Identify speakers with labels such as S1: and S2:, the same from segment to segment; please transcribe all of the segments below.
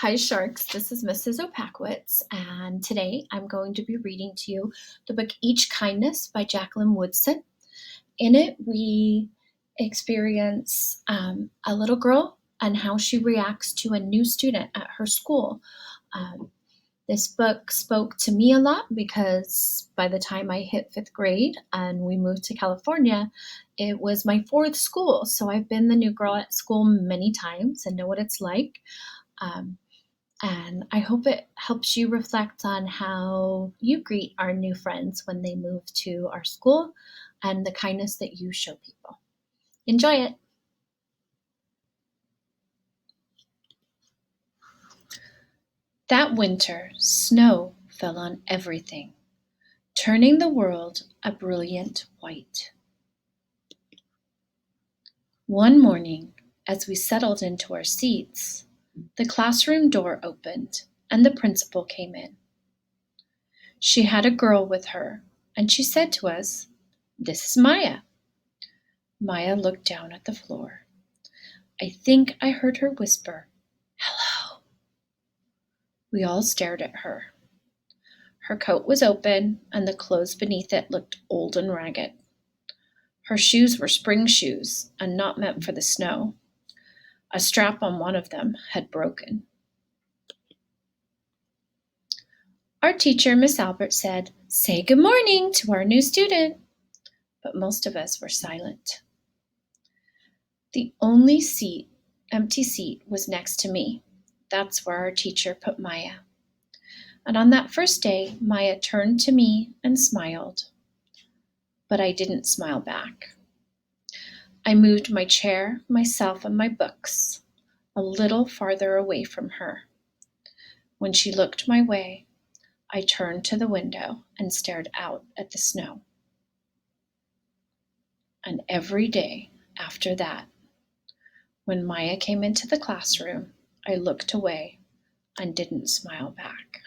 S1: Hi, Sharks. This is Mrs. Opakowitz, and today I'm going to be reading to you the book Each Kindness by Jacqueline Woodson. In it, we experience a little girl and how she reacts to a new student at her school. This book spoke to me a lot because by the time I hit fifth grade and we moved to California, it was my fourth school. So I've been the new girl at school many times and know what it's like. Um, and I hope it helps you reflect on how you greet our new friends when they move to our school and the kindness that you show people. Enjoy it. That winter, snow fell on everything, turning the world a brilliant white. One morning, as we settled into our seats, the classroom door opened and the principal came in. She had a girl with her, and she said to us, "This is Maya." Maya looked down at the floor. I think I heard her whisper, "Hello." We all stared at her. Her coat was open, and the clothes beneath it looked old and ragged. Her shoes were spring shoes and not meant for the snow. A strap on one of them had broken. Our teacher, Miss Albert, said, "Say good morning to our new student." But most of us were silent. The only empty seat was next to me. That's where our teacher put Maya. And on that first day, Maya turned to me and smiled. But I didn't smile back. I moved my chair, myself, and my books a little farther away from her. When she looked my way, I turned to the window and stared out at the snow. And every day after that, when Maya came into the classroom, I looked away and didn't smile back.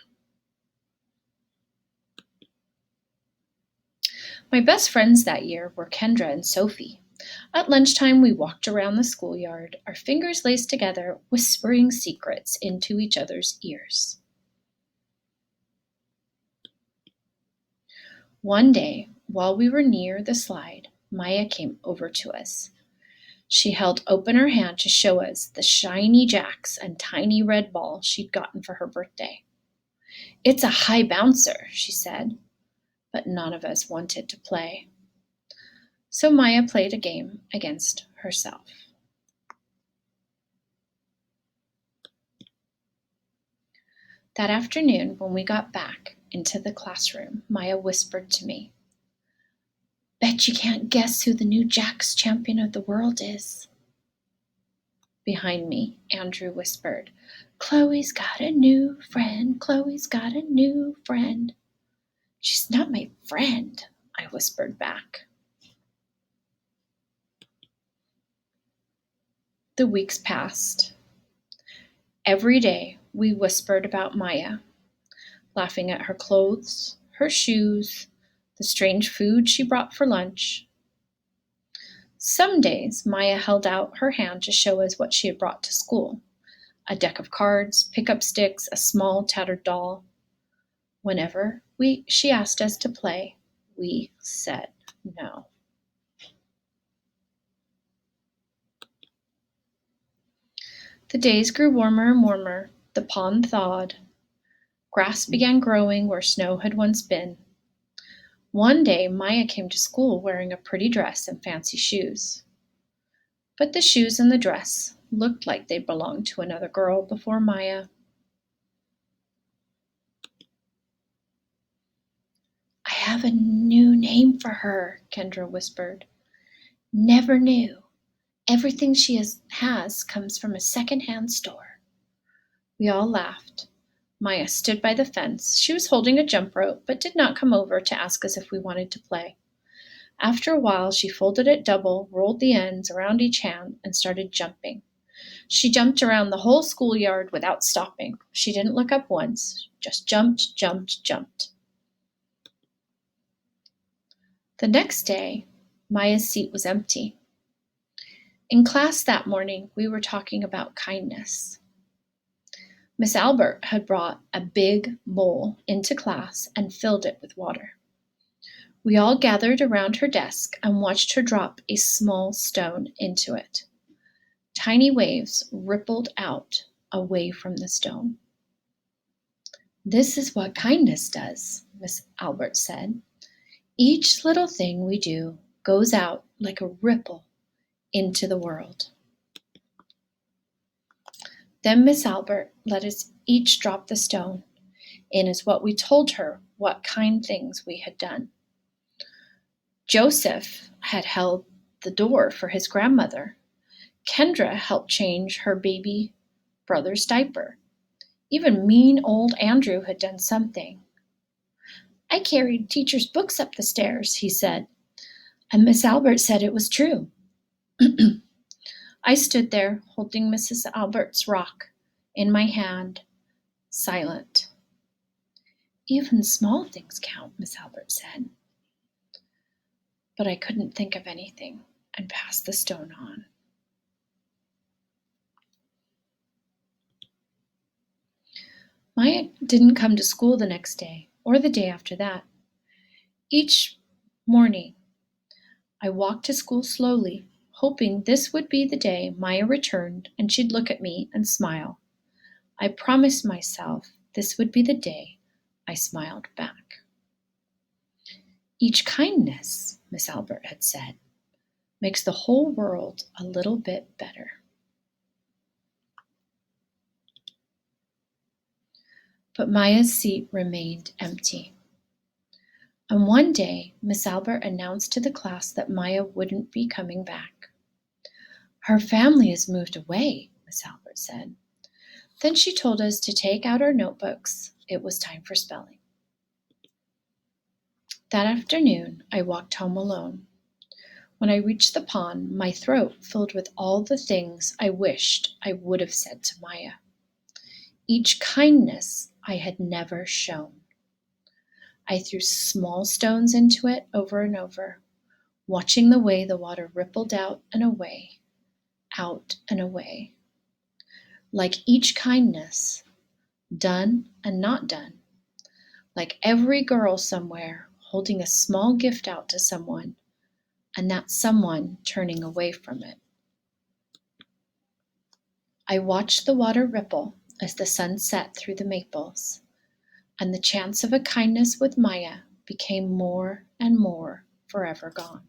S1: My best friends that year were Kendra and Sophie. At lunchtime, we walked around the schoolyard, our fingers laced together, whispering secrets into each other's ears. One day, while we were near the slide, Maya came over to us. She held open her hand to show us the shiny jacks and tiny red ball she'd gotten for her birthday. "It's a high bouncer," she said, but none of us wanted to play. So Maya played a game against herself. That afternoon, when we got back into the classroom, Maya whispered to me, "Bet you can't guess who the new Jacks champion of the world is." Behind me, Andrew whispered, "Chloe's got a new friend. Chloe's got a new friend." "She's not my friend," I whispered back. The weeks passed. Every day we whispered about Maya, laughing at her clothes, her shoes, the strange food she brought for lunch. Some days Maya held out her hand to show us what she had brought to school: a deck of cards, pickup sticks, a small tattered doll. Whenever she asked us to play, we said no. The days grew warmer and warmer. The pond thawed. Grass began growing where snow had once been. One day, Maya came to school wearing a pretty dress and fancy shoes. But the shoes and the dress looked like they belonged to another girl before Maya. "I have a new name for her," Kendra whispered. "Never knew. Everything she has comes from a second-hand store." We all laughed. Maya stood by the fence. She was holding a jump rope, but did not come over to ask us if we wanted to play. After a while, she folded it double, rolled the ends around each hand, and started jumping. She jumped around the whole schoolyard without stopping. She didn't look up once, just jumped, jumped, jumped. The next day, Maya's seat was empty. In class that morning, we were talking about kindness. Miss Albert had brought a big bowl into class and filled it with water. We all gathered around her desk and watched her drop a small stone into it. Tiny waves rippled out away from the stone. "This is what kindness does," Miss Albert said. "Each little thing we do goes out like a ripple into the world." Then Miss Albert let us each drop the stone in as what we told her what kind things we had done. Joseph had held the door for his grandmother. Kendra helped change her baby brother's diaper. Even mean old Andrew had done something. "I carried teacher's books up the stairs," he said, and Miss Albert said it was true. I stood there holding Mrs. Albert's rock in my hand, silent. "Even small things count," Miss Albert said. But I couldn't think of anything and passed the stone on. Maya didn't come to school the next day or the day after that. Each morning, I walked to school slowly, hoping this would be the day Maya returned and she'd look at me and smile. I promised myself this would be the day I smiled back. "Each kindness," Miss Albert had said, "makes the whole world a little bit better." But Maya's seat remained empty. And one day, Miss Albert announced to the class that Maya wouldn't be coming back. "Her family has moved away," Miss Albert said. Then she told us to take out our notebooks. It was time for spelling. That afternoon, I walked home alone. When I reached the pond, my throat filled with all the things I wished I would have said to Maya. Each kindness I had never shown. I threw small stones into it over and over, watching the way the water rippled out and away, out and away. Like each kindness, done and not done. Like every girl somewhere holding a small gift out to someone, and that someone turning away from it. I watched the water ripple as the sun set through the maples, and the chance of a kindness with Maya became more and more forever gone.